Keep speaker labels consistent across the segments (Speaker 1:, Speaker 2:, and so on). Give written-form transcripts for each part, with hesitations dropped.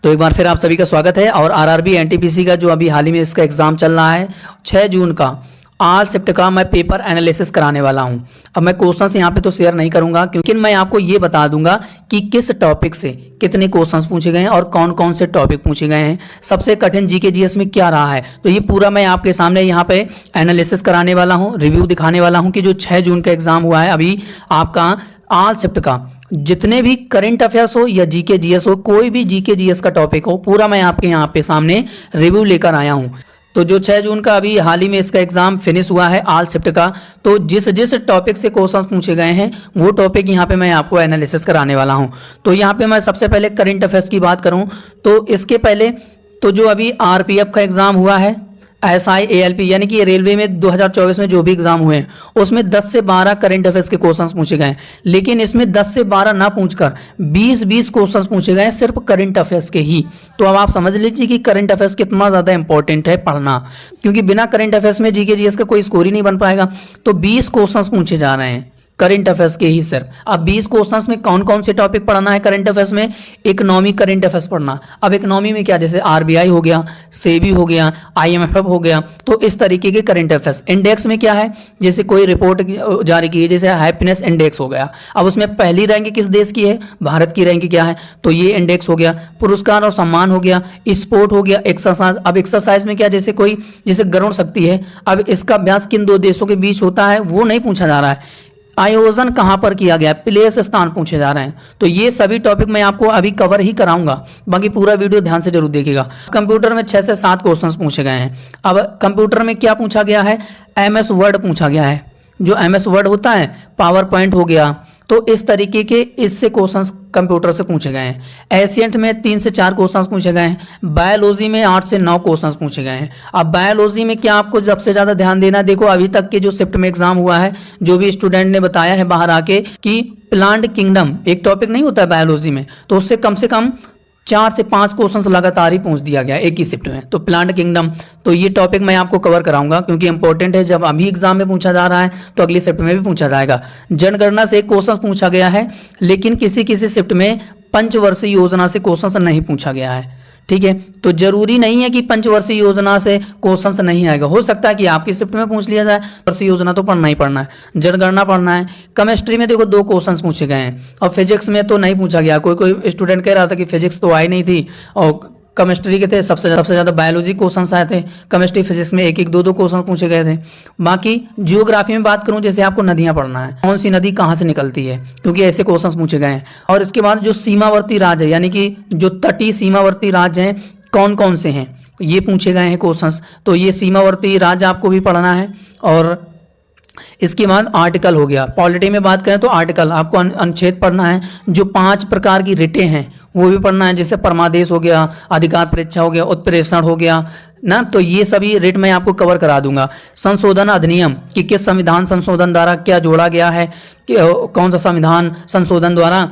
Speaker 1: तो एक बार फिर आप सभी का स्वागत है। और आरआरबी एनटीपीसी का जो अभी हाल ही में इसका एग्ज़ाम चल रहा है 6 जून का ऑल शिफ्ट का मैं पेपर एनालिसिस कराने वाला हूं। अब मैं क्वेश्चंस यहाँ पे तो शेयर नहीं करूंगा, क्योंकि मैं आपको ये बता दूंगा कि किस टॉपिक से कितने क्वेश्चंस पूछे गए हैं और कौन कौन से टॉपिक पूछे गए हैं, सबसे कठिन जीके जीएस में क्या रहा है। तो ये पूरा मैं आपके सामने यहाँ पे एनालिसिस कराने वाला हूँ, रिव्यू दिखाने वाला हूँ कि जो 6 जून का एग्ज़ाम हुआ है अभी आपका ऑल शिफ्ट का, जितने भी करंट अफेयर्स हो या जीके जीएस हो, कोई भी जीके जीएस का टॉपिक हो, पूरा मैं आपके यहाँ पे सामने रिव्यू लेकर आया हूँ। तो जो 6 जून का अभी हाल ही में इसका एग्जाम फिनिश हुआ है ऑल शिफ्ट का, तो जिस जिस टॉपिक से क्वेश्चंस पूछे गए हैं वो टॉपिक यहाँ पे मैं आपको एनालिसिस कराने वाला हूँ। तो यहाँ पे मैं सबसे पहले करंट अफेयर्स की बात करूँ तो इसके पहले तो जो अभी आरपीएफ का एग्जाम हुआ है, एसआई एएलपी यानी कि रेलवे में 2024 में जो भी एग्जाम हुए हैं उसमें 10 से 12 करंट अफेयर्स के क्वेश्चंस पूछे गए हैं, लेकिन इसमें 10 से 12 ना पूछकर 20-20 क्वेश्चंस पूछे गए हैं सिर्फ करंट अफेयर्स के ही। तो अब आप समझ लीजिए कि करंट अफेयर्स कितना ज़्यादा इंपॉर्टेंट है पढ़ना, क्योंकि बिना करंट अफेयर्स में जीके जीएस का कोई स्कोर ही नहीं बन पाएगा। तो 20 क्वेश्चंस पूछे जा रहे हैं करंट अफेयर्स के ही सिर्फ। अब 20 क्वेश्चंस में कौन कौन से टॉपिक पढ़ना है करंट अफेयर्स में? इकोनॉमी करंट अफेयर्स पढ़ना। अब इकोनॉमी में क्या, जैसे आरबीआई हो गया, सेबी हो गया, आईएमएफ हो गया, तो इस तरीके के करंट अफेयर्स। इंडेक्स में क्या है, जैसे कोई रिपोर्ट जारी की है, जैसे हैप्पीनेस इंडेक्स हो गया, अब उसमें पहली रैंक किस देश की है, भारत की रैंक क्या है, तो ये इंडेक्स हो गया। पुरस्कार और सम्मान हो गया, स्पोर्ट हो गया, एक्सरसाइज। अब एक्सरसाइज में क्या, जैसे कोई जैसे गरुड़ शक्ति है, अब इसका अभ्यास किन 2 देशों के बीच होता है वो नहीं पूछा जा रहा है, आयोजन कहां पर किया गया, प्लेस स्थान पूछे जा रहे हैं। तो ये सभी टॉपिक मैं आपको अभी कवर ही कराऊंगा, बाकी पूरा वीडियो ध्यान से जरूर देखिएगा। कंप्यूटर में 6 से 7 क्वेश्चंस पूछे गए हैं। अब कंप्यूटर में क्या पूछा गया है, एमएस वर्ड पूछा गया है। जो एमएस वर्ड होता है, पावर पॉइंट हो गया, तो इस तरीके के इससे क्वेश्चंस कंप्यूटर से पूछे गए हैं। एशियंट में 3 से 4 क्वेश्चंस पूछे गए हैं। बायोलॉजी में 8 से 9 क्वेश्चंस पूछे गए हैं। अब बायोलॉजी में क्या आपको सबसे ज़्यादा ध्यान देना, देखो अभी तक के जो शिफ्ट में एग्जाम हुआ है, जो भी स्टूडेंट ने बताया है बाहर आके कि प्लांट किंगडम एक टॉपिक नहीं होता है बायोलॉजी में, तो उससे कम 4 से 5 क्वेश्चंस लगातार ही पूछ दिया गया एक ही शिफ्ट में। तो प्लांट किंगडम, तो ये टॉपिक मैं आपको कवर कराऊंगा, क्योंकि इंपॉर्टेंट है। जब अभी एग्जाम में पूछा जा रहा है तो अगली शिफ्ट में भी पूछा जाएगा। जनगणना से एक क्वेश्चन पूछा गया है, लेकिन किसी किसी शिफ्ट में पंचवर्षीय योजना से क्वेश्चन नहीं पूछा गया है। ठीक है, तो जरूरी नहीं है कि पंचवर्षीय योजना से क्वेश्चन नहीं आएगा, हो सकता है कि आपकी शिफ्ट में पूछ लिया जाए। वर्षीय योजना तो पढ़ना ही पढ़ना है, जनगणना पढ़ना है। केमिस्ट्री में देखो 2 क्वेश्चंस पूछे गए हैं, और फिजिक्स में तो नहीं पूछा गया। कोई स्टूडेंट कह रहा था कि फिजिक्स तो आई नहीं थी, और केमिस्ट्री के थे सबसे ज़्यादा बायोलॉजी क्वेश्चंस आए थे। केमिस्ट्री फिजिक्स में 1-1, 2-2 क्वेश्चन पूछे गए थे। बाकी जियोग्राफी में बात करूं, जैसे आपको नदियां पढ़ना है, कौन सी नदी कहां से निकलती है, क्योंकि ऐसे क्वेश्चंस पूछे गए हैं। और इसके बाद जो सीमावर्ती राज्य है, यानी कि जो तटीय सीमावर्ती राज्य हैं कौन कौन से हैं, ये पूछे गए हैं क्वेश्चंस। तो ये सीमावर्ती राज्य आपको भी पढ़ना है। और इसके बाद आर्टिकल हो गया। पॉलिटी में बात करें तो आर्टिकल आपको अनुच्छेद पढ़ना है। जो 5 प्रकार की रिटें हैं वो भी पढ़ना है, जैसे परमादेश हो गया, अधिकार परीक्षा हो गया, उत्प्रेषण हो गया ना, तो ये सभी रिट मैं आपको कवर करा दूंगा। संशोधन अधिनियम कि किस संविधान संशोधन द्वारा क्या जोड़ा गया है, कौन सा संविधान संशोधन द्वारा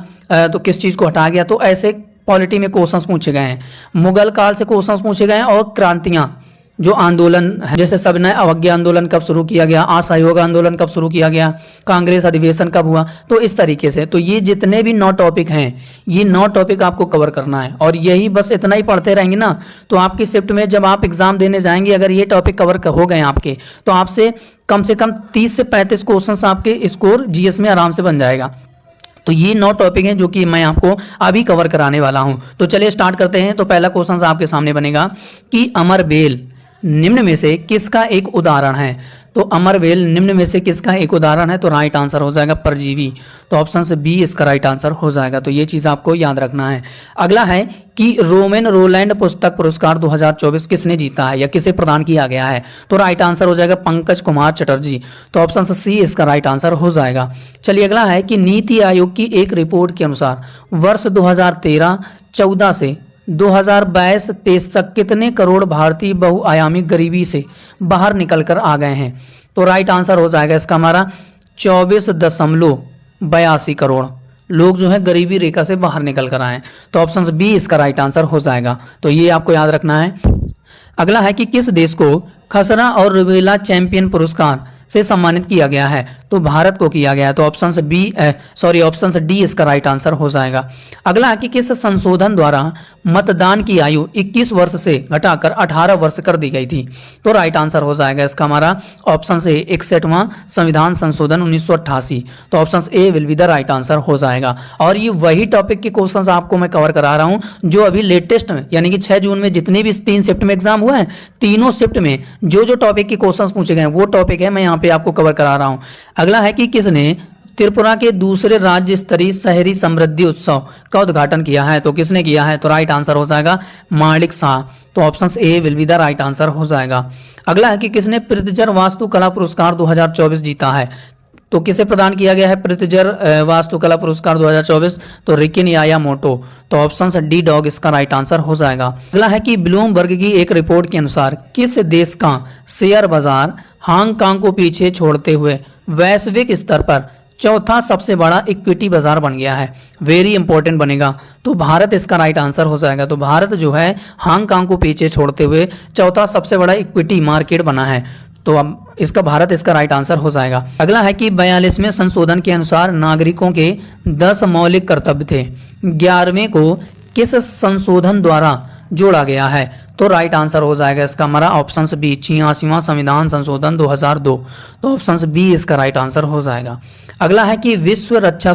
Speaker 1: तो किस चीज़ को हटाया गया, तो ऐसे पॉलिटी में क्वेश्चंस पूछे गए हैं। मुगल काल से क्वेश्चंस पूछे गए हैं। और क्रांतियां, जो आंदोलन है, जैसे सविनय अवज्ञा आंदोलन कब शुरू किया गया, असहयोग आंदोलन कब शुरू किया गया, कांग्रेस अधिवेशन कब हुआ, तो इस तरीके से। तो ये जितने भी 9 टॉपिक हैं, ये 9 टॉपिक आपको कवर करना है। और यही बस इतना ही पढ़ते रहेंगे ना, तो आपकी शिफ्ट में जब आप एग्जाम देने जाएंगे, अगर ये टॉपिक कवर हो गए आपके, तो आपसे कम 30 से 35 क्वेश्चन आपके स्कोर जीएस में आराम से बन जाएगा। तो ये 9 टॉपिक हैं जो कि मैं आपको अभी कवर कराने वाला हूं। तो चलिए स्टार्ट करते हैं। तो पहला क्वेश्चन आपके सामने बनेगा कि अमरबेल निम्न में से किसका एक उदाहरण है। तो अमरबेल निम्न में से किसका एक उदाहरण है, तो राइट आंसर हो जाएगा परजीवी। तो ऑप्शन से बी इसका राइट आंसर हो जाएगा। तो ये चीज़ आपको याद रखना है। अगला है कि रोमन रोलैंड पुस्तक पुरस्कार 2024 किसने जीता है या किसे प्रदान किया गया है, तो राइट आंसर हो जाएगा पंकज कुमार चटर्जी। तो ऑप्शन से सी इसका राइट आंसर हो जाएगा। चलिए अगला है कि नीति आयोग की एक रिपोर्ट के अनुसार वर्ष 2013-14 से 2022-23 तक कितने करोड़ भारतीय बहुआयामी गरीबी से बाहर निकलकर आ गए हैं, तो राइट आंसर हो जाएगा इसका हमारा 24.82 करोड़ लोग जो है गरीबी रेखा से बाहर निकल कर आए। तो ऑप्शन बी इसका राइट आंसर हो जाएगा। तो ये आपको याद रखना है। अगला है कि किस देश को खसरा और रुबेला चैंपियन पुरस्कार से सम्मानित किया गया है, तो भारत को किया गया है। तो ऑप्शन डी इसका राइट आंसर हो जाएगा। अगला है कि किस संशोधन द्वारा मतदान की आयु 21 वर्ष से घटाकर 18 वर्ष कर दी गई थी? तो राइट आंसर हो जाएगा इसका हमारा ऑप्शन ए 61वां संविधान संशोधन 1988। तो option A will be the right answer हो जाएगा। और ये वही टॉपिक के क्वेश्चंस आपको मैं कवर करा रहा हूं जो अभी लेटेस्ट में यानी कि 6 जून में जितने भी 3 शिफ्ट में एग्जाम हुआ है, तीनों शिफ्ट में जो टॉपिक के क्वेश्चंस पूछे गए हैं वो टॉपिक है मैं यहाँ पे आपको कवर करा रहा हूँ। अगला है कि किसने त्रिपुरा के दूसरे राज्य स्तरीय शहरी समृद्धि उत्सव का उद्घाटन किया है? तो किसने किया है? तो राइट आंसर हो जाएगा माणिक शाह। तो option A will be the right answer हो जाएगा। अगला है कि किसने प्रीतिजर वास्तुकला पुरस्कार 2024 जीता है? तो किसे प्रदान किया गया है प्रीतिजर वास्तुकला पुरस्कार 2024? तो रिकिन यामामोटो। तो ऑप्शन डी डॉग इसका राइट आंसर हो जाएगा। अगला है कि ब्लूमबर्ग की एक रिपोर्ट के अनुसार किस देश का शेयर बाजार हांगकांग को पीछे छोड़ते हुए वैश्विक स्तर पर चौथा सबसे बड़ा इक्विटी बाजार बन गया है? वेरी इंपॉर्टेंट बनेगा। तो भारत इसका राइट आंसर हो जाएगा। तो भारत जो है हांगकांग को पीछे छोड़ते हुए चौथा सबसे बड़ा इक्विटी मार्केट बना है। तो अब भारत इसका राइट आंसर हो जाएगा। अगला है कि 42वें संशोधन के अनुसार नागरिकों के 10 मौलिक कर्तव्य थे, 11वें को किस संशोधन द्वारा जोड़ा गया है? तो राइट आंसर हो जाएगा इसका हमारा ऑप्शन बी 86वां संविधान संशोधन 2002। तो ऑप्शन बी इसका राइट आंसर हो जाएगा। अगला है कि विश्व रक्षा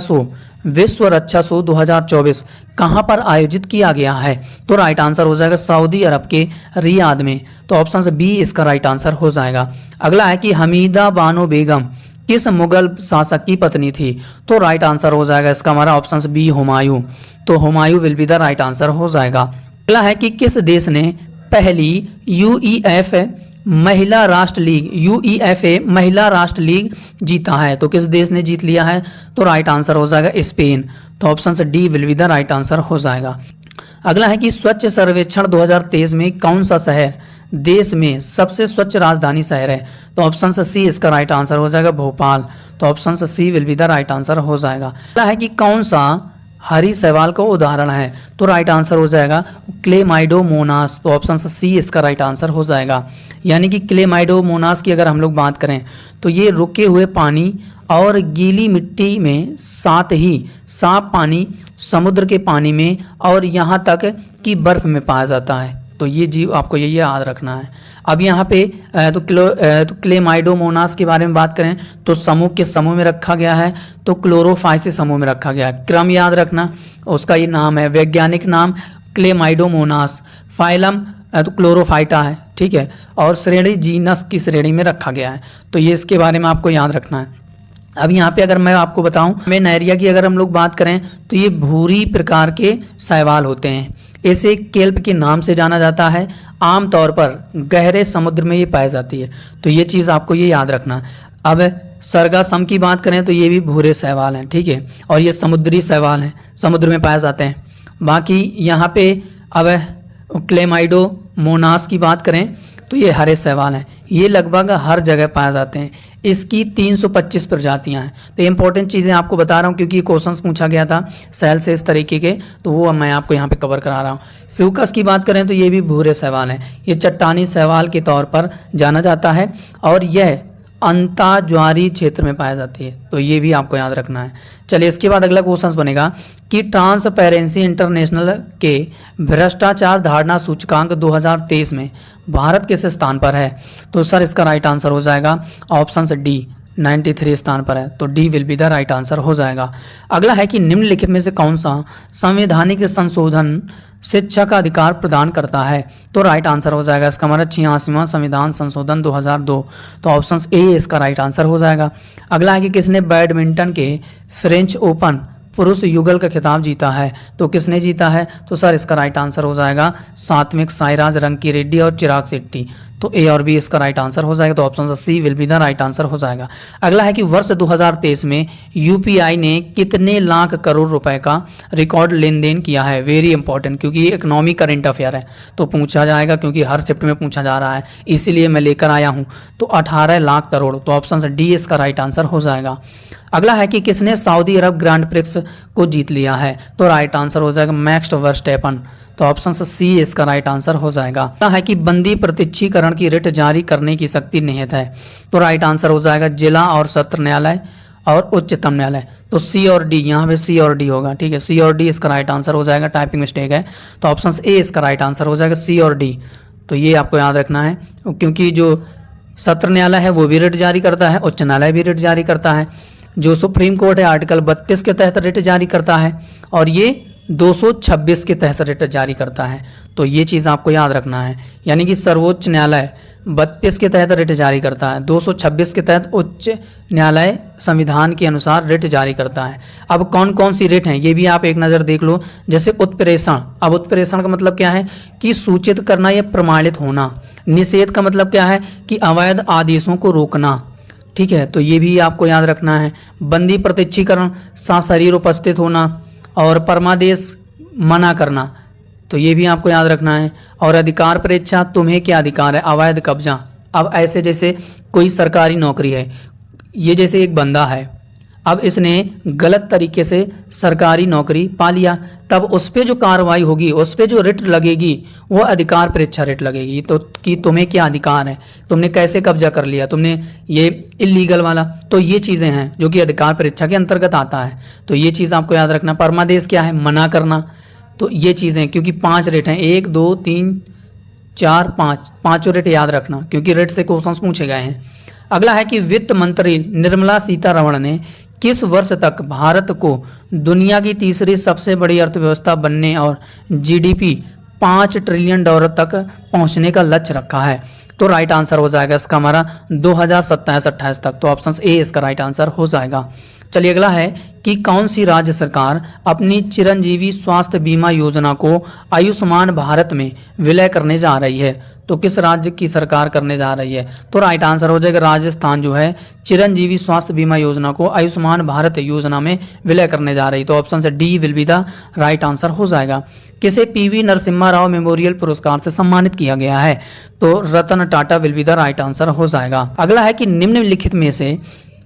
Speaker 1: शो 2024 कहां पर आयोजित किया गया है? तो राइट आंसर हो जाएगा सऊदी अरब के रियाद में। तो ऑप्शन बी इसका राइट आंसर हो जाएगा। अगला है कि हमीदा बानो बेगम किस मुगल शासक की पत्नी थी? तो राइट आंसर हो जाएगा इसका हमारा ऑप्शन बी हुमायूं। तो Humayun will be the right answer हो जाएगा। अगला है कि किस देश ने पहली यूईएफए महिला राष्ट्र लीग जीता है? तो किस देश ने जीत लिया है? तो राइट आंसर हो जाएगा स्पेन। तो option D will be the right answer हो जाएगा। अगला है कि स्वच्छ सर्वेक्षण 2023 में कौन सा शहर देश में सबसे स्वच्छ राजधानी शहर है? तो ऑप्शन सी इसका राइट आंसर हो जाएगा भोपाल। तो option C will be the right answer हो जाएगा। अगला है कि कौन सा हरी शैवाल का उदाहरण है? तो राइट आंसर हो जाएगा क्लेमाइडोमोनास। तो ऑप्शन सी इसका राइट आंसर हो जाएगा। यानी कि क्लेमाइडोमोनास की अगर हम लोग बात करें तो ये रुके हुए पानी और गीली मिट्टी में, साथ ही साफ पानी, समुद्र के पानी में और यहाँ तक कि बर्फ में पाया जाता है। तो ये जीव आपको ये याद रखना है। अब यहाँ पे तो क्लेमाइडोमोनास के बारे में बात करें तो समूह के समूह में रखा गया है, तो क्लोरोफाइसी समूह में रखा गया है। क्रम याद रखना, उसका ये नाम है, वैज्ञानिक नाम क्लेमाइडोमोनास, फाइलम तो क्लोरोफाइटा है, ठीक है, और श्रेणी जीनस की श्रेणी में रखा गया है। तो ये इसके बारे में आपको याद रखना है। अब यहाँ पे अगर मैं आपको बताऊं, मेनायरिया की अगर हम लोग बात करें तो ये भूरी प्रकार के शैवाल होते हैं। इसे केल्प के नाम से जाना जाता है। आमतौर पर गहरे समुद्र में ये पाई जाती है। तो ये चीज़ आपको ये याद रखना। अब सरगासम की बात करें तो ये भी भूरे शैवाल हैं, ठीक है, और ये समुद्री शैवाल हैं, समुद्र में पाए जाते हैं। बाकी यहाँ पे अब क्लेमाइडोमोनास की बात करें तो ये हरे शैवाल हैं। ये लगभग हर जगह पाए जाते हैं। इसकी 325 प्रजातियां हैं। तो इंपॉर्टेंट चीज़ें आपको बता रहा हूँ क्योंकि ये क्वेश्चंस पूछा गया था सेल से इस तरीके के, तो वो अब मैं आपको यहाँ पे कवर करा रहा हूँ। फ्यूकस की बात करें तो ये भी भूरे शैवाल हैं। ये चट्टानी शैवाल के तौर पर जाना जाता है और यह अंताज्वारी क्षेत्र में पाया जाती है। तो ये भी आपको याद रखना है। चलिए इसके बाद अगला क्वेश्चन बनेगा कि ट्रांसपेरेंसी इंटरनेशनल के भ्रष्टाचार धारणा सूचकांक 2023 में भारत किस स्थान पर है? तो सर इसका राइट आंसर हो जाएगा ऑप्शन डी 93 स्थान पर है। तो D will be the right answer हो जाएगा। अगला है कि निम्नलिखित में से कौन सा संवैधानिक संशोधन शिक्षा का अधिकार प्रदान करता है? तो राइट आंसर हो जाएगा इसका हमारा 86वां संविधान संशोधन 2002। तो ऑप्शन ए इसका राइट आंसर हो जाएगा। अगला है कि किसने बैडमिंटन के फ्रेंच ओपन पुरुष युगल का खिताब जीता है? तो किसने जीता है? तो सर इसका राइट आंसर हो जाएगा सात्विक साईराज रंकीरेड्डी और चिराग शेट्टी। तो ए और बी इसका राइट आंसर हो जाएगा। तो option C will be the right answer हो जाएगा। अगला है कि वर्ष 2023 में यूपीआई ने कितने लाख करोड़ रुपए का रिकॉर्ड लेन देन किया है? वेरी इंपॉर्टेंट, क्योंकि ये इकोनॉमी करंट अफेयर है तो पूछा जाएगा, क्योंकि हर शिफ्ट में पूछा जा रहा है, इसीलिए मैं लेकर आया हूँ। तो 18 लाख करोड़। तो ऑप्शन डी इसका राइट आंसर हो जाएगा। अगला है कि किसने सऊदी अरब ग्रैंड प्रिक्स को जीत लिया है? तो राइट आंसर हो जाएगा मैक्स वर्स्टेपन। तो ऑप्शन सी इसका राइट आंसर हो जाएगा। है कि बंदी प्रत्यक्षीकरण की रिट जारी करने की शक्ति निहित है, तो राइट आंसर हो जाएगा जिला और सत्र न्यायालय और उच्चतम न्यायालय। तो सी और डी, यहाँ पे सी और डी होगा, ठीक है, सी और डी इसका राइट आंसर हो जाएगा, टाइपिंग मिस्टेक है। तो ऑप्शन ए इसका राइट आंसर हो जाएगा, सी और डी। तो ये आपको याद रखना है, क्योंकि जो सत्र न्यायालय है वो भी रिट जारी करता है, उच्च न्यायालय भी रिट जारी करता है, जो सुप्रीम कोर्ट है आर्टिकल 32 के तहत रिट जारी करता है, और ये 226 के तहत रिट जारी करता है। तो ये चीज़ आपको याद रखना है, यानी कि सर्वोच्च न्यायालय 32 के तहत रिट जारी करता है, 226 के तहत उच्च न्यायालय संविधान के अनुसार रिट जारी करता है। अब कौन कौन सी रिट हैं ये भी आप एक नज़र देख लो, जैसे उत्प्रेषण। अब उत्प्रेषण का मतलब क्या है कि सूचित करना या प्रमाणित होना। निषेध का मतलब क्या है कि अवैध आदेशों को रोकना, ठीक है, तो ये भी आपको याद रखना है। बंदी प्रत्यक्षीकरण सशरीर उपस्थित होना, और परमादेश मना करना, तो ये भी आपको याद रखना है। और अधिकार परीक्षा, तुम्हें क्या अधिकार है, अवैध कब्जा। अब ऐसे जैसे कोई सरकारी नौकरी है, ये जैसे एक बंदा है, अब इसने गलत तरीके से सरकारी नौकरी पा लिया, तब उस पर जो कार्रवाई होगी, उस पर जो रिट लगेगी वो अधिकार परीक्षा रिट लगेगी। तो कि तुम्हें क्या अधिकार है, तुमने कैसे कब्जा कर लिया, तुमने ये इलीगल वाला, तो ये चीज़ें हैं जो कि अधिकार परीक्षा के अंतर्गत आता है। तो ये चीज़ आपको याद रखना। परमादेश क्या है, मना करना। तो ये चीज़ें, क्योंकि 5 रेट हैं, 1 2 3 4 5, पाँचों रेट याद रखना, क्योंकि रेट से क्वेश्चंस पूछे गए हैं। अगला है कि वित्त मंत्री निर्मला सीतारमण ने किस वर्ष तक भारत को दुनिया की तीसरी सबसे बड़ी अर्थव्यवस्था बनने और जीडीपी 5 ट्रिलियन डॉलर तक पहुंचने का लक्ष्य रखा है। तो राइट आंसर हो जाएगा इसका हमारा 2027-28 तक। तो ऑप्शन ए इसका राइट आंसर हो जाएगा। चलिए अगला है कि कौन सी राज्य सरकार अपनी चिरंजीवी स्वास्थ्य बीमा योजना को आयुष्मान भारत में विलय करने जा रही है। तो किस राज्य की सरकार करने जा रही है, तो राइट आंसर हो जाएगा राजस्थान जो है चिरंजीवी स्वास्थ्य बीमा योजना को आयुष्मान भारत योजना में विलय करने जा रही है। तो ऑप्शन से D will be the right answer हो जाएगा। किसे पीवी नरसिम्हा राव मेमोरियल पुरस्कार से सम्मानित किया गया है, तो Ratan Tata will be the right answer हो जाएगा। अगला है कि निम्नलिखित में से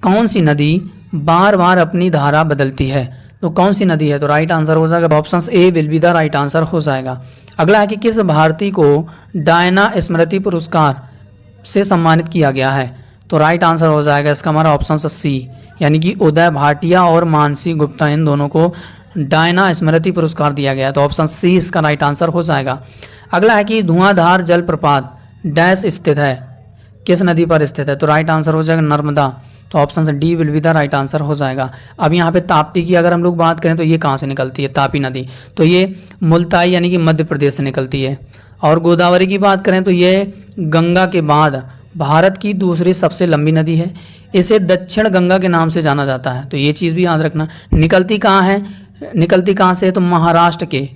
Speaker 1: कौन सी नदी बार बार अपनी धारा बदलती है, तो कौन सी नदी है, तो राइट आंसर हो जाएगा option A will be the right answer हो जाएगा। अगला है कि किस भारतीय को डायना स्मृति पुरस्कार से सम्मानित किया गया है, तो राइट आंसर हो जाएगा इसका हमारा ऑप्शन सी, यानी कि उदय भाटिया और मानसी गुप्ता, इन दोनों को डायना स्मृति पुरस्कार दिया गया है। तो ऑप्शन सी इसका राइट आंसर हो जाएगा। अगला है कि धुआंधार जलप्रपात डैश स्थित है, किस नदी पर स्थित है, तो राइट आंसर हो जाएगा नर्मदा। तो ऑप्शन से D will be the right answer हो जाएगा। अब यहाँ पे ताप्ती की अगर हम लोग बात करें तो ये कहाँ से निकलती है, तापी नदी, तो ये मुल्ताई यानी कि मध्य प्रदेश से निकलती है। और गोदावरी की बात करें तो ये गंगा के बाद भारत की दूसरी सबसे लंबी नदी है, इसे दक्षिण गंगा के नाम से जाना जाता है। तो ये चीज़ भी याद रखना। निकलती कहाँ है, निकलती कहाँ से है, तो महाराष्ट्र के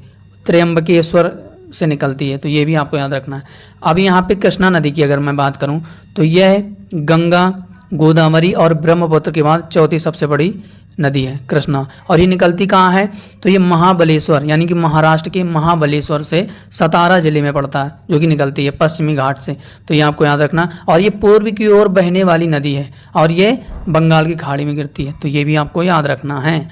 Speaker 1: त्र्यंबकेश्वर से निकलती है, तो ये भी आपको याद रखना है। अब यहाँ पे कृष्णा नदी की अगर मैं बात करूँ तो यह गंगा, गोदावरी और ब्रह्मपुत्र के बाद चौथी सबसे बड़ी नदी है कृष्णा, और ये निकलती कहाँ है, तो ये महाबलेश्वर यानी कि महाराष्ट्र के महाबलेश्वर से सतारा जिले में पड़ता है, जो कि निकलती है पश्चिमी घाट से। तो ये आपको याद रखना। और ये पूर्व की ओर बहने वाली नदी है और ये बंगाल की खाड़ी में गिरती है, तो ये भी आपको याद रखना है।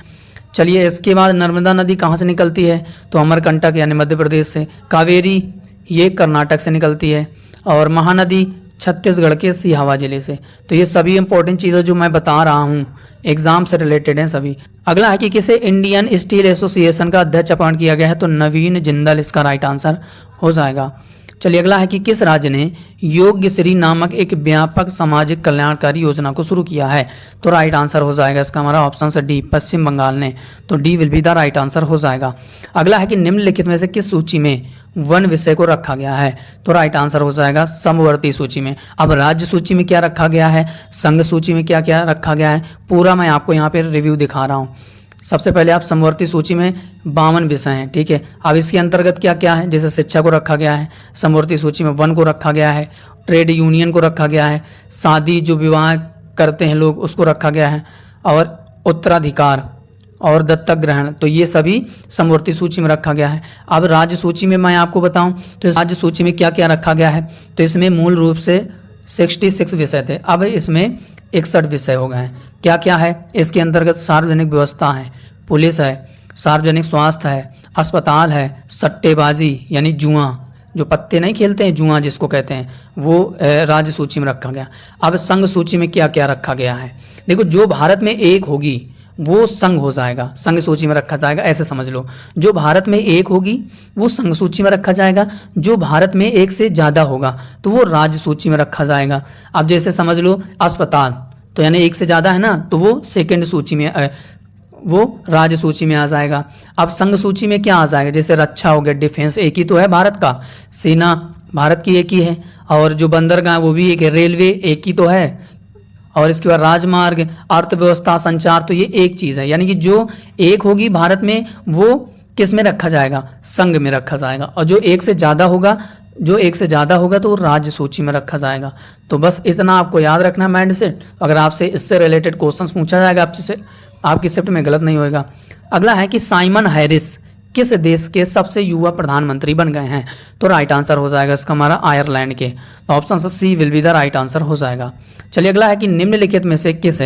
Speaker 1: चलिए इसके बाद नर्मदा नदी कहाँ से निकलती है, तो अमरकंटक यानी मध्य प्रदेश से। कावेरी ये कर्नाटक से निकलती है, और महानदी छत्तीसगढ़ के सिहावा जिले से। तो ये सभी इंपॉर्टेंट चीज़ें जो मैं बता रहा हूँ एग्जाम से रिलेटेड हैं सभी। अगला है कि किसे इंडियन स्टील एसोसिएशन का अध्यक्ष अपॉइंट किया गया है, तो नवीन जिंदल इसका राइट आंसर हो जाएगा। चलिए अगला है कि किस राज्य ने योग्यश्री नामक एक व्यापक सामाजिक कल्याणकारी योजना को शुरू किया है, तो राइट आंसर हो जाएगा इसका हमारा ऑप्शन से डी, पश्चिम बंगाल ने। तो D will be the right answer हो जाएगा। अगला है कि निम्नलिखित में से किस सूची में वन विषय को रखा गया है, तो राइट आंसर हो जाएगा समवर्ती सूची में। अब राज्य सूची में क्या रखा गया है, संघ सूची में क्या क्या रखा गया है, पूरा मैं आपको यहाँ पे रिव्यू दिखा रहा हूँ। सबसे पहले आप समवर्ती सूची में 52 विषय हैं, ठीक है। अब इसके अंतर्गत क्या क्या है, जैसे शिक्षा को रखा गया है, समवर्ती सूची में वन को रखा गया है, ट्रेड यूनियन को रखा गया है, शादी जो विवाह करते हैं लोग उसको रखा गया है, और उत्तराधिकार और दत्तक ग्रहण, तो ये सभी समवर्ती सूची में रखा गया है। अब राज्य सूची में मैं आपको बताऊं तो राज्य सूची में क्या क्या रखा गया है, तो इसमें मूल रूप से 66 विषय थे, अब इसमें 61 विषय हो गए हैं। क्या क्या है इसके अंतर्गत, सार्वजनिक व्यवस्था है, पुलिस है, सार्वजनिक स्वास्थ्य है, अस्पताल है, सट्टेबाजी यानी जुआ, जो पत्ते नहीं खेलते हैं जुआ जिसको कहते हैं, वो राज्य सूची में रखा गया। अब संघ सूची में क्या क्या रखा गया है, देखो जो भारत में एक होगी वो संघ हो जाएगा, संघ सूची में रखा जाएगा, ऐसे समझ लो। जो भारत में एक होगी वो संघ सूची में रखा जाएगा, जो भारत में एक से ज़्यादा होगा तो वो राज्य सूची में रखा जाएगा। अब जैसे समझ लो अस्पताल, तो यानी एक से ज़्यादा है ना, तो वो सेकंड सूची में वो राज्य सूची में आ जाएगा। अब संघ सूची में क्या आ जाएगा, जैसे रक्षा हो गया, डिफेंस एक ही तो है भारत का, सेना भारत की एक ही है, और जो बंदरगाह वो भी एक है, रेलवे एक ही तो है, और इसके बाद राजमार्ग, अर्थव्यवस्था, संचार, तो ये एक चीज़ है। यानी कि जो एक होगी भारत में वो किस में रखा जाएगा, संघ में रखा जाएगा, और जो एक से ज़्यादा होगा तो वो राज्य सूची में रखा जाएगा। तो बस इतना आपको याद रखना माइंड से, अगर आपसे इससे रिलेटेड क्वेश्चंस पूछा जाएगा आपसे, आपकी शिफ्ट में गलत नहीं होएगा। अगला है कि साइमन हैरिस किस देश के सबसे युवा प्रधानमंत्री बन गए हैं, तो राइट आंसर हो जाएगा इसका हमारा आयरलैंड के, तो option C will be the right answer हो जाएगा। चलिए अगला है कि निम्नलिखित में से किस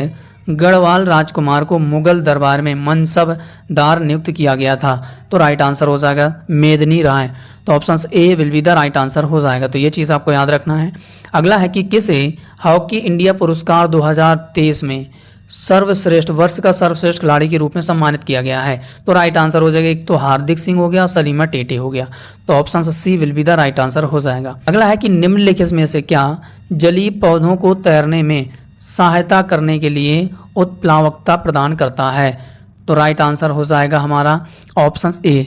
Speaker 1: गढ़वाल राजकुमार को मुगल दरबार में मनसबदार नियुक्त किया गया था, तो राइट आंसर हो जाएगा मेदिनी राय, तो option A will be the right answer हो जाएगा। तो ये चीज़ आपको याद रखना है। अगला है कि किसे हॉकी इंडिया पुरस्कार 2023 में वर्ष का सर्वश्रेष्ठ खिलाड़ी के रूप में सम्मानित किया गया है, तो राइट आंसर हो जाएगा, एक तो हार्दिक सिंह हो गया, सलीमा टेटे हो गया, तो option C will be the right answer हो जाएगा। अगला है कि निम्नलिखित में से क्या जलीय पौधों को तैरने में सहायता करने के लिए उत्प्लावकता प्रदान करता है, तो राइट आंसर हो जाएगा हमारा ऑप्शन ए,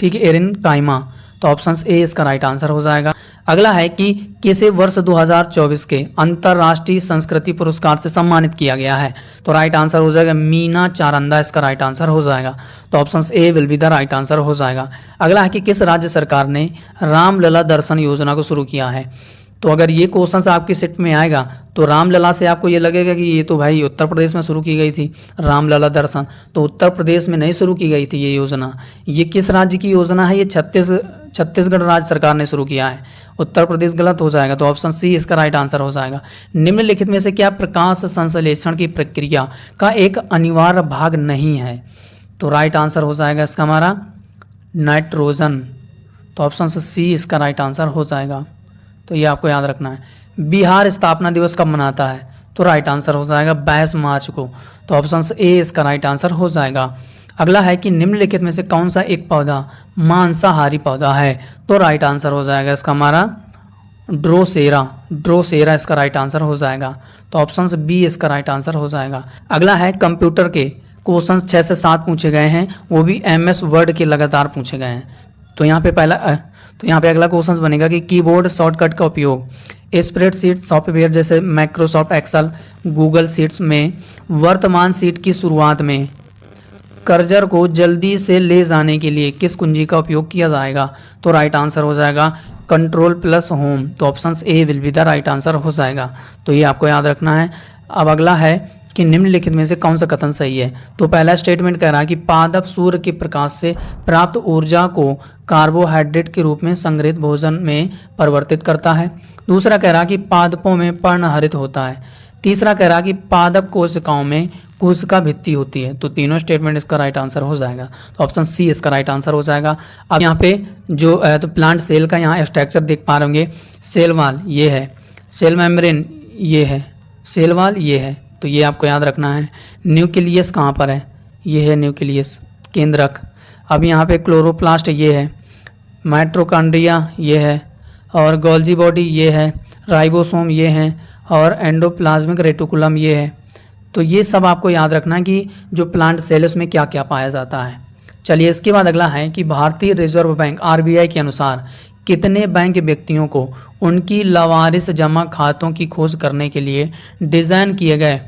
Speaker 1: ठीक है, एरिन काइमा, तो ऑप्शन ए इसका राइट आंसर हो जाएगा। अगला है कि किसे वर्ष 2024 के अंतर्राष्ट्रीय संस्कृति पुरस्कार से सम्मानित किया गया है, तो राइट आंसर हो जाएगा मीना चारंदा, इसका राइट आंसर हो जाएगा, तो option A will be the right answer हो जाएगा। अगला है कि किस राज्य सरकार ने रामलला दर्शन योजना को शुरू किया है, तो अगर ये क्वेश्चन आपकी सेट में आएगा तो रामलला से आपको ये लगेगा कि ये तो भाई उत्तर प्रदेश में शुरू की गई थी रामलला दर्शन, तो उत्तर प्रदेश में नहीं शुरू की गई थी ये योजना। ये किस राज्य की योजना है, ये छत्तीसगढ़ राज्य सरकार ने शुरू किया है, उत्तर प्रदेश गलत हो जाएगा, तो ऑप्शन सी इसका राइट आंसर हो जाएगा। निम्नलिखित में से क्या प्रकाश संश्लेषण की प्रक्रिया का एक अनिवार्य भाग नहीं है, तो राइट आंसर हो जाएगा इसका हमारा नाइट्रोजन, तो ऑप्शन सी इसका राइट आंसर हो जाएगा। तो ये आपको याद रखना है। बिहार स्थापना दिवस कब मनाता है, तो राइट आंसर हो जाएगा 22 मार्च को, तो ऑप्शन ए इसका राइट आंसर हो जाएगा। अगला है कि निम्नलिखित में से कौन सा एक पौधा मांसाहारी पौधा है, तो राइट आंसर हो जाएगा इसका हमारा ड्रोसेरा इसका राइट आंसर हो जाएगा, तो ऑप्शन बी इसका राइट आंसर हो जाएगा। अगला है कंप्यूटर के क्वेश्चन 6 से 7 पूछे गए हैं, वो भी MS वर्ड के लगातार पूछे गए हैं। तो यहाँ पे अगला क्वेश्चन बनेगा कि कीबोर्ड शॉर्टकट का उपयोग स्प्रेडशीट सॉफ्टवेयर जैसे माइक्रोसॉफ्ट एक्सेल, गूगल शीट्स में वर्तमान शीट की शुरुआत में कर्सर को जल्दी से ले जाने के लिए किस कुंजी का उपयोग किया जाएगा, तो राइट आंसर हो जाएगा Ctrl+Home, तो option A will be the right answer हो जाएगा। तो ये आपको याद रखना है। अब अगला है कि निम्नलिखित में से कौन सा कथन सही है, तो पहला स्टेटमेंट कह रहा है कि पादप सूर्य के प्रकाश से प्राप्त ऊर्जा को कार्बोहाइड्रेट के रूप में संग्रहित भोजन में परिवर्तित करता है। दूसरा कह रहा है कि पादपों में पर्णहरित होता है। तीसरा कह रहा है कि पादप कोशिकाओं में कोशिका भित्ति होती है। तो तीनों स्टेटमेंट इसका राइट आंसर हो जाएगा, तो ऑप्शन सी इसका राइट आंसर हो जाएगा। अब यहाँ पे जो तो प्लांट सेल का यहाँ स्ट्रक्चर देख पा रहे होंगे, सेल वाल ये है, सेल मेम्ब्रेन ये है, सेल वाल ये है, तो ये आपको याद रखना है। न्यूक्लियस कहाँ पर है, ये है न्यूक्लियस केंद्रक। अब यहाँ पे क्लोरोप्लास्ट ये है, माइटोकॉन्ड्रिया ये है, और गोल्जी बॉडी ये है, राइबोसोम ये है, और एंडोप्लाज्मिक रेटिकुलम ये है। तो ये सब आपको याद रखना है कि जो प्लांट सेल उसमें क्या क्या पाया जाता है। चलिए इसके बाद अगला है कि भारतीय रिजर्व बैंक RBI के अनुसार कितने बैंक व्यक्तियों को उनकी लावारिस जमा खातों की खोज करने के लिए डिज़ाइन किए गए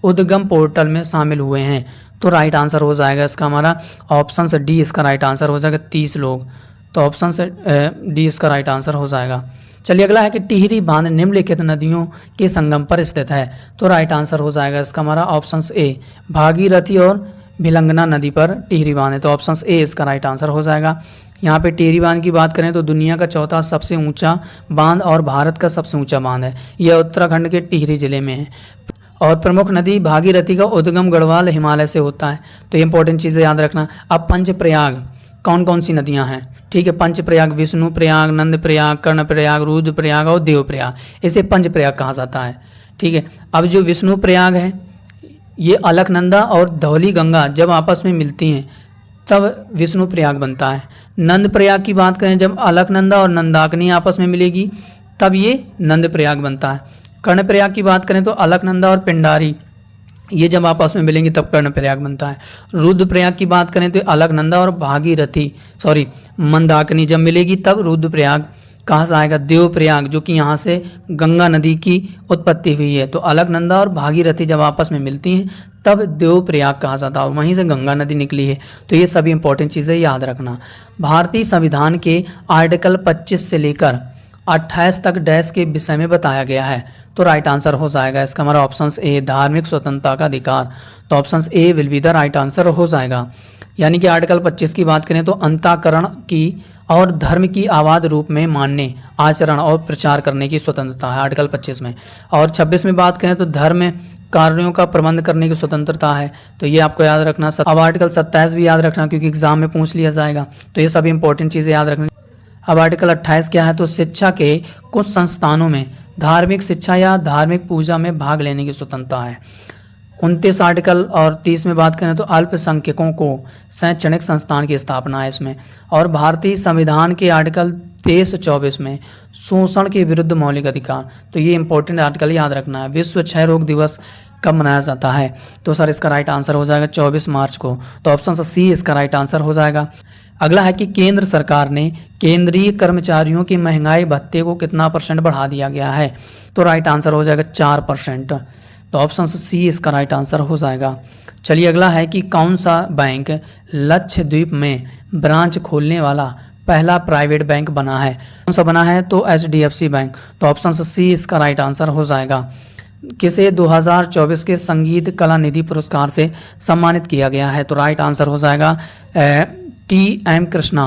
Speaker 1: उद्गम पोर्टल में शामिल हुए हैं, तो राइट आंसर हो जाएगा इसका हमारा ऑप्शन से डी इसका राइट आंसर हो जाएगा 30 लोग, तो ऑप्शन से डी इसका राइट आंसर हो जाएगा। चलिए अगला है कि टिहरी बांध निम्नलिखित नदियों के संगम पर स्थित है, तो राइट आंसर हो जाएगा इसका हमारा ऑप्शन ए भागीरथी और भिलंगना नदी पर टिहरी बांध है, तो ऑप्शन ए इसका राइट आंसर हो जाएगा। यहाँ पे टिहरी बांध की बात करें तो दुनिया का चौथा सबसे ऊंचा बांध और भारत का सबसे ऊंचा बांध है। यह उत्तराखंड के टिहरी जिले में है, और प्रमुख नदी भागीरथी का उद्गम गढ़वाल हिमालय से होता है। तो ये इंपॉर्टेंट चीज़ें याद रखना। अब पंचप्रयाग कौन कौन सी नदियां हैं, ठीक है। पंच प्रयाग, विष्णु प्रयाग, नंद प्रयाग, कर्ण प्रयाग, रुद्र प्रयाग और देव प्रयाग, इसे पंच प्रयाग कहा जाता है, ठीक है। अब जो विष्णु प्रयाग है, ये अलकनंदा और धौली गंगा जब आपस में मिलती हैं तब विष्णु प्रयाग बनता है। नंद प्रयाग की बात करें, जब अलकनंदा और नंदाकिनी आपस में मिलेगी तब ये नंद प्रयाग बनता है। कर्ण प्रयाग की बात करें तो अलकनंदा और पिंडारी ये जब आपस में मिलेंगे तब कर्ण प्रयाग बनता है। रुद्र प्रयाग की बात करें तो अलकनंदा और मंदाकिनी जब मिलेगी तब रुद्र प्रयाग कहा जाएगा। देव प्रयाग जो कि यहाँ से गंगा नदी की उत्पत्ति हुई है, तो अलकनंदा और भागीरथी जब आपस में मिलती हैं तब देव प्रयाग कहा जाता है और वहीं से गंगा नदी निकली है। तो ये सभी इंपॉर्टेंट चीज़ें याद रखना। भारतीय संविधान के आर्टिकल 25 से लेकर 28 तक डैश के विषय में बताया गया है, तो राइट आंसर हो जाएगा इसका हमारा ऑप्शन ए, धार्मिक स्वतंत्रता का अधिकार। तो option A will be the right answer हो जाएगा। यानी कि आर्टिकल 25 की बात करें तो अंतःकरण की और धर्म की आवाज रूप में मानने, आचरण और प्रचार करने की स्वतंत्रता है आर्टिकल 25 में। और 26 में बात करें तो धर्म कार्यों का प्रबंध करने की स्वतंत्रता है, तो ये आपको याद रखना। अब आर्टिकल 27 भी याद रखना क्योंकि एग्जाम में पूछ लिया जाएगा, तो ये सभी इंपॉर्टेंट चीज़ें याद रखना। अब आर्टिकल 28 क्या है, तो शिक्षा के कुछ संस्थानों में धार्मिक शिक्षा या धार्मिक पूजा में भाग लेने की स्वतंत्रता है। 29 आर्टिकल और 30 में बात करें तो अल्पसंख्यकों को शैक्षणिक संस्थान की स्थापना है इसमें। और भारतीय संविधान के आर्टिकल 23-24 में शोषण के विरुद्ध मौलिक अधिकार, तो ये इंपॉर्टेंट आर्टिकल याद रखना है। विश्व क्षय रोग दिवस कब मनाया जाता है, तो सर इसका राइट आंसर हो जाएगा 24 मार्च को, तो ऑप्शन सी इसका राइट आंसर हो जाएगा। अगला है कि केंद्र सरकार ने केंद्रीय कर्मचारियों की महंगाई भत्ते को कितना % बढ़ा दिया गया है, तो राइट आंसर हो जाएगा 4%, तो ऑप्शन सी इसका राइट आंसर हो जाएगा। चलिए अगला है कि कौन सा बैंक लक्षद्वीप में ब्रांच खोलने वाला पहला प्राइवेट बैंक बना है, कौन सा बना है, तो HDFC बैंक, तो ऑप्शन सी इसका राइट आंसर हो जाएगा। किसे 2024 के संगीत कला निधि पुरस्कार से सम्मानित किया गया है, तो राइट आंसर हो जाएगा TM कृष्णा,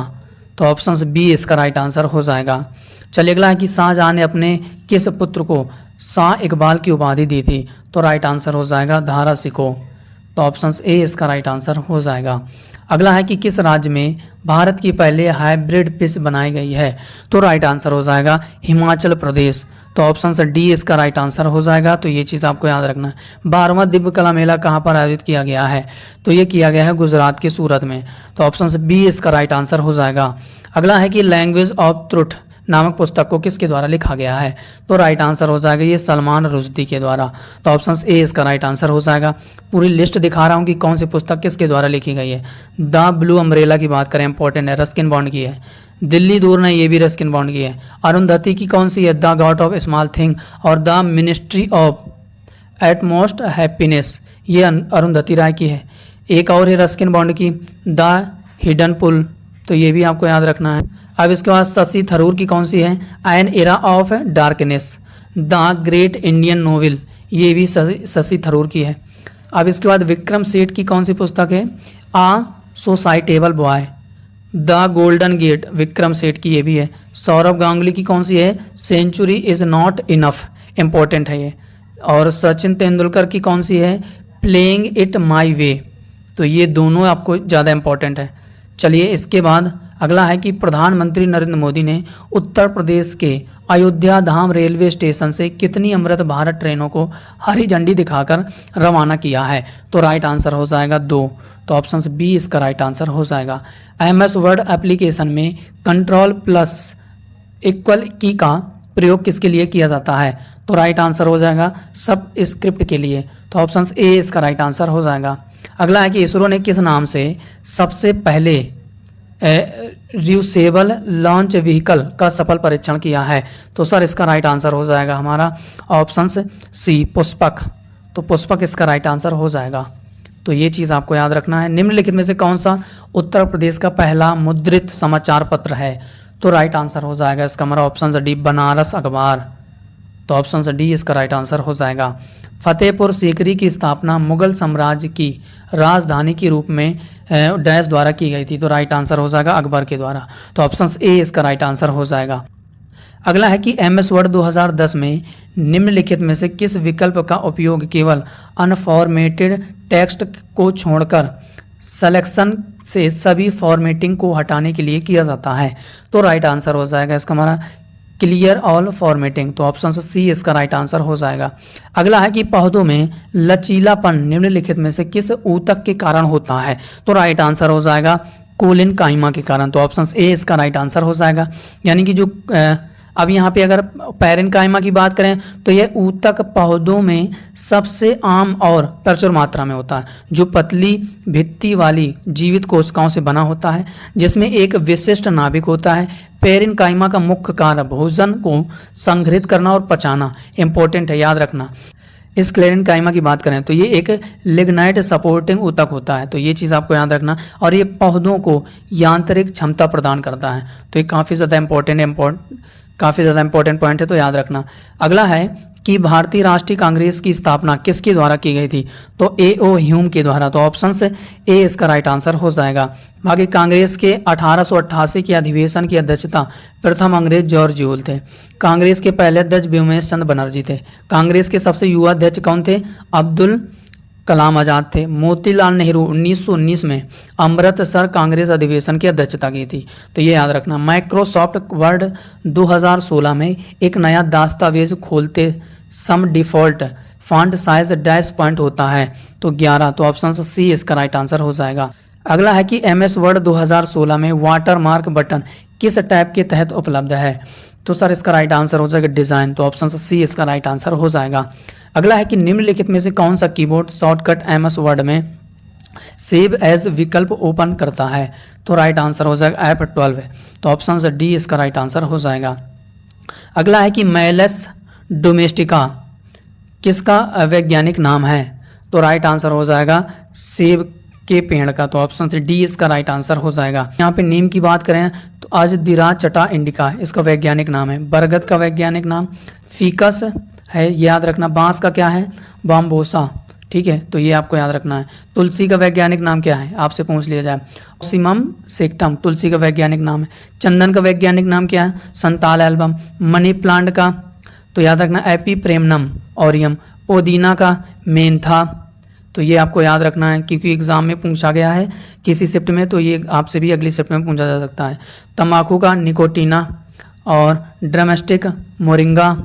Speaker 1: तो ऑप्शन बी इसका राइट आंसर हो जाएगा। चलिए अगला है कि शाहजहां ने अपने किस पुत्र को शाह इकबाल की उपाधि दी थी, तो राइट आंसर हो जाएगा धारा सिको, तो ऑप्शन ए इसका राइट आंसर हो जाएगा। अगला है कि किस राज्य में भारत की पहले हाइब्रिड फिश बनाई गई है, तो राइट आंसर हो जाएगा हिमाचल प्रदेश, तो ऑप्शन से डी इसका राइट आंसर हो जाएगा। तो ये चीज़ आपको याद रखना है। 12वां दिव्य कला मेला कहाँ पर आयोजित किया गया है, तो ये किया गया है गुजरात के सूरत में, तो ऑप्शन से बी इसका राइट आंसर हो जाएगा। अगला है कि लैंग्वेज ऑफ ट्रुथ नामक पुस्तक को किसके द्वारा लिखा गया है, तो राइट आंसर हो जाएगा ये सलमान रुश्दी के द्वारा, तो ऑप्शन ए इसका राइट आंसर हो जाएगा। पूरी लिस्ट दिखा रहा हूँ कि कौन सी पुस्तक किसके द्वारा लिखी गई है। द ब्लू अम्ब्रेला की बात करें, इंपॉर्टेंट है, रस्किन बॉन्ड की है। दिल्ली दूर नहीं, ये भी रस्किन बॉन्ड की है। अरुंधति की कौन सी है, the god of small thing, और the ministry of utmost happiness, ये अरुंधति राय की है। एक और है रस्किन बॉन्ड की, द हिडन पुल, तो ये भी आपको याद रखना है। अब इसके बाद शशि थरूर की कौन सी है, an era of darkness, the great Indian novel, ये भी शशि थरूर की है। अब इसके बाद विक्रम सेठ की कौन सी पुस्तक है, a suitable boy, the golden gate, Vikram Seth की ये भी है। सौरभ गांगुली की कौन सी है, century is not enough, important है ये। और सचिन तेंदुलकर की कौन सी है, प्लेइंग इट माई वे, तो ये दोनों आपको ज़्यादा इम्पोर्टेंट है। चलिए इसके बाद अगला है कि प्रधानमंत्री नरेंद्र मोदी ने उत्तर प्रदेश के अयोध्या धाम रेलवे स्टेशन से कितनी अमृत भारत ट्रेनों को हरी झंडी दिखाकर रवाना किया है, तो राइट आंसर हो जाएगा 2, तो ऑप्शन बी इसका राइट आंसर हो जाएगा। MS वर्ड एप्लीकेशन में कंट्रोल प्लस इक्वल की का प्रयोग किसके लिए किया जाता है, तो राइट आंसर हो जाएगा सब स्क्रिप्ट के लिए, तो ऑप्शन ए इसका राइट आंसर हो जाएगा। अगला है कि इसरो ने किस नाम से सबसे पहले रियूसेबल लॉन्च व्हीकल का सफल परीक्षण किया है, तो सर इसका राइट आंसर हो जाएगा हमारा ऑप्शन सी पुष्पक, तो पुष्पक इसका राइट आंसर हो जाएगा। तो ये चीज़ आपको याद रखना है। निम्नलिखित में से कौन सा उत्तर प्रदेश का पहला मुद्रित समाचार पत्र है, तो राइट आंसर हो जाएगा इसका हमारा ऑप्शन डी बनारस अखबार, तो ऑप्शन डी इसका राइट आंसर हो जाएगा। फतेहपुर सीकरी की स्थापना मुगल साम्राज्य की राजधानी के रूप में डैश द्वारा की गई थी, तो राइट आंसर हो जाएगा अकबर के द्वारा, तो ऑप्शन ए इसका राइट आंसर हो जाएगा। अगला है कि MS वर्ड 2010 में निम्नलिखित में से किस विकल्प का उपयोग केवल अनफॉर्मेटेड टेक्स्ट को छोड़कर सिलेक्शन से सभी फॉर्मेटिंग को हटाने के लिए किया जाता है। तो राइट आंसर हो जाएगा इसका हमारा क्लियर ऑल फॉर्मेटिंग। तो ऑप्शन सी इसका राइट आंसर हो जाएगा। अगला है कि पौधों में लचीलापन निम्नलिखित में से किस ऊतक के कारण होता है? तो राइट आंसर हो जाएगा कोलिन काइमा के कारण। तो ऑप्शन ए इसका राइट आंसर हो जाएगा। यानी कि जो अब यहाँ पे अगर पैरेन्काइमा की बात करें तो यह ऊतक पौधों में सबसे आम और प्रचुर मात्रा में होता है, जो पतली भित्ति वाली जीवित कोशिकाओं से बना होता है, जिसमें एक विशिष्ट नाभिक होता है। पैरेन्काइमा का मुख्य कार्य भोजन को संग्रहित करना और पचाना इंपॉर्टेंट है, याद रखना। इस क्लेरेन्काइमा की बात करें तो ये एक लिग्नाइट सपोर्टिंग ऊतक होता है, तो ये चीज़ आपको याद रखना। और ये पौधों को यांत्रिक क्षमता प्रदान करता है, तो ये काफ़ी ज़्यादा इंपॉर्टेंट पॉइंट है, तो याद रखना। अगला है कि भारतीय राष्ट्रीय कांग्रेस की स्थापना किसके द्वारा की गई थी? तो ए.ओ. ह्यूम के द्वारा। तो ऑप्शन से ए इसका राइट आंसर हो जाएगा। बाकी कांग्रेस के 1888 के अधिवेशन की अध्यक्षता प्रथम अंग्रेज जॉर्ज यूल थे। कांग्रेस के पहले अध्यक्ष व्योमेश चंद्र बनर्जी थे। कांग्रेस के सबसे युवा अध्यक्ष कौन थे? अब्दुल कलाम आज़ाद थे। मोतीलाल नेहरू 1919 में अमृतसर कांग्रेस अधिवेशन की अध्यक्षता की थी, तो ये याद रखना। माइक्रोसॉफ्ट वर्ड 2016 में एक नया दस्तावेज खोलते सम default font size dash point होता है, तो 11। तो ऑप्शन सी इसका राइट आंसर हो जाएगा। अगला है कि एमएस वर्ड 2016 में वाटरमार्क बटन किस टैब के तहत उपलब्ध है? तो सर इसका राइट आंसर हो जाएगा डिज़ाइन। तो ऑप्शन सी इसका राइट आंसर हो जाएगा। अगला है कि निम्नलिखित में से कौन सा कीबोर्ड शॉर्टकट एमएस वर्ड में सेव एज विकल्प ओपन करता है? तो राइट आंसर हो जाएगा F12। तो ऑप्शन से डी इसका राइट आंसर हो जाएगा। अगला है कि मैलस डोमेस्टिका किसका वैज्ञानिक नाम है? तो राइट आंसर हो जाएगा सेब के पेड़ का। तो ऑप्शन से डी इसका राइट आंसर हो जाएगा। यहाँ पे नीम की बात करें तो अजदिराचटा इंडिका इसका वैज्ञानिक नाम है। बरगद का वैज्ञानिक नाम फिकस है, याद रखना। बांस का क्या है? बाम्बोसा, ठीक है, तो ये आपको याद रखना है। तुलसी का वैज्ञानिक नाम क्या है? आपसे पूछ लिया जाए। ऑक्सीमम सेक्टम तुलसी का वैज्ञानिक नाम है। चंदन का वैज्ञानिक नाम क्या है? संताल एल्बम। मनी प्लांट का तो याद रखना एपीप्रेमनम ऑरियम। पुदीना का मेंथा, तो ये आपको याद रखना है क्योंकि एग्जाम में पूछा गया है किसी शिफ्ट में, तो ये आपसे भी अगली शिफ्ट में पूछा जा सकता है। तम्बाकू का निकोटीना और ड्रमस्टिक मोरिंगा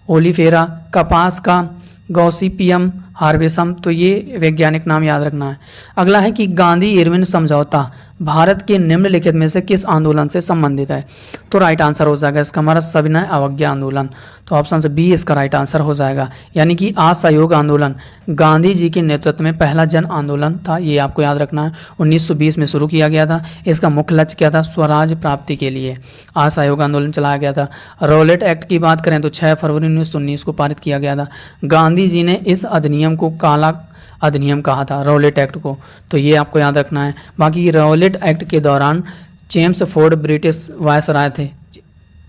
Speaker 1: ओलिफेरा। कपास का गॉसिपियम हार्बेसम, तो ये वैज्ञानिक नाम याद रखना है। अगला है कि गांधी इरविन समझौता भारत के निम्नलिखित में से किस आंदोलन से संबंधित है? तो राइट आंसर हो जाएगा इसका हमारा सविनय अवज्ञा आंदोलन। तो ऑप्शन से बी इसका राइट आंसर हो जाएगा। यानी कि असहयोग आंदोलन गांधी जी के नेतृत्व में पहला जन आंदोलन था, ये आपको याद रखना है। 1920 में शुरू किया गया था। इसका मुख्य लक्ष्य क्या था? स्वराज प्राप्ति के लिए असहयोग आंदोलन चलाया गया था। रॉलेट एक्ट की बात करें तो 6 फरवरी 1919 को पारित किया गया था। गांधी जी ने इस अधिनियम को काला अधिनियम कहा था, रॉलेट एक्ट को, तो ये आपको याद रखना है। बाकी रॉलेट एक्ट के दौरान जेम्स फोर्ड ब्रिटिश वायसराय थे।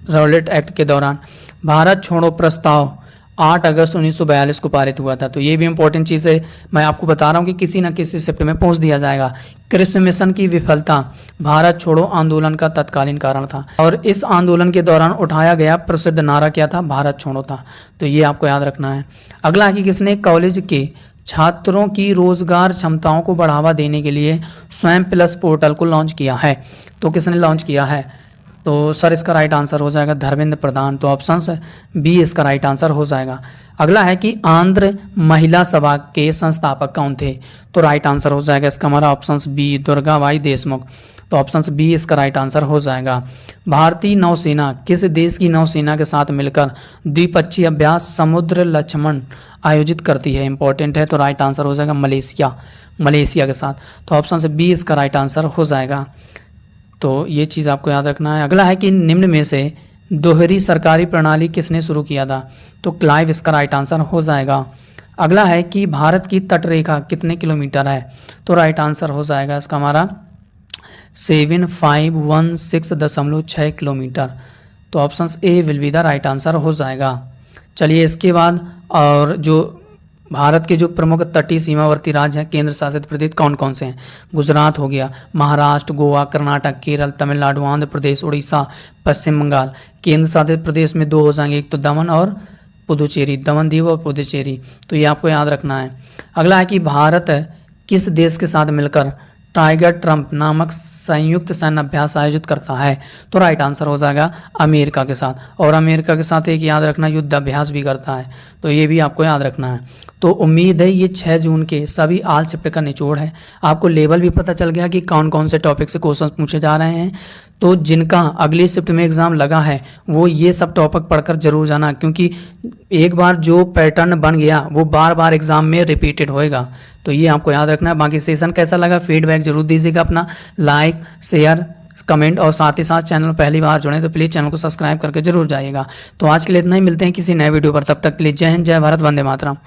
Speaker 1: रॉलेट एक्ट के दौरान भारत छोड़ो प्रस्ताव 8 अगस्त 1942 को पारित हुआ था, तो ये भी इंपॉर्टेंट चीज़ है। मैं आपको बता रहा हूँ कि किसी न किसी शिफ्ट में पूछ दिया जाएगा। क्रिप्स मिशन की विफलता भारत छोड़ो आंदोलन का तत्कालीन कारण था, और इस आंदोलन के दौरान उठाया गया प्रसिद्ध नारा क्या था? भारत छोड़ो था, तो ये आपको याद रखना है। अगला है कि किसने कॉलेज के छात्रों की रोजगार क्षमताओं को बढ़ावा देने के लिए स्वयं प्लस पोर्टल को लॉन्च किया है? तो किसने लॉन्च किया है? तो सर इसका राइट आंसर हो जाएगा धर्मेंद्र प्रधान। तो ऑप्शन से बी इसका राइट आंसर हो जाएगा। अगला है कि आंध्र महिला सभा के संस्थापक कौन थे? तो राइट आंसर हो जाएगा इसका हमारा ऑप्शन बी दुर्गाबाई देशमुख। तो ऑप्शन बी इसका राइट आंसर हो जाएगा। भारतीय नौसेना किस देश की नौसेना के साथ मिलकर द्विपक्षीय अभ्यास समुद्र लक्ष्मण आयोजित करती है? इंपॉर्टेंट है, तो राइट आंसर हो जाएगा मलेशिया के साथ। तो ऑप्शन से बी इसका राइट आंसर हो जाएगा। तो ये चीज़ आपको याद रखना है। अगला है कि निम्न में से दोहरी सरकारी प्रणाली किसने शुरू किया था? तो क्लाइव इसका राइट आंसर हो जाएगा। अगला है कि भारत की तटरेखा कितने किलोमीटर है? तो राइट आंसर हो जाएगा इसका हमारा 7516.6 किलोमीटर। तो option A will be the right answer हो जाएगा। चलिए इसके बाद और जो भारत के जो प्रमुख तटीय सीमावर्ती राज्य हैं केंद्र शासित प्रदेश कौन कौन से हैं? गुजरात हो गया, महाराष्ट्र, गोवा, कर्नाटक, केरल, तमिलनाडु, आंध्र प्रदेश, उड़ीसा, पश्चिम बंगाल। केंद्र शासित प्रदेश में 2 हो जाएंगे, एक तो दमन और पुदुचेरी, दमन दीव और पुदुचेरी, तो ये आपको याद रखना है। अगला है कि भारत किस देश के साथ मिलकर टाइगर ट्रंप नामक संयुक्त सैन्य अभ्यास आयोजित करता है? तो राइट आंसर हो जाएगा अमेरिका के साथ। और अमेरिका के साथ एक याद रखना, युद्ध अभ्यास भी करता है, तो ये भी आपको याद रखना है। तो उम्मीद है ये 6 जून के सभी आल चैप्टर का निचोड़ है। आपको लेवल भी पता चल गया कि कौन कौन से टॉपिक से क्वेश्चन पूछे जा रहे हैं। तो जिनका अगली शिफ्ट में एग्ज़ाम लगा है वो ये सब टॉपिक पढ़कर जरूर जाना, क्योंकि एक बार जो पैटर्न बन गया वो बार बार एग्ज़ाम में रिपीटेड होएगा। तो ये आपको याद रखना है। बाकी सेशन कैसा लगा फीडबैक जरूर दीजिएगा अपना, लाइक शेयर कमेंट, और साथ ही साथ चैनल पहली बार जुड़े तो प्लीज़ चैनल को सब्सक्राइब करके जरूर जाइएगा। तो आज के लिए इतना ही, मिलते हैं किसी नए वीडियो पर, तब तक के लिए जय हिंद, जय भारत, वंदे मातरम।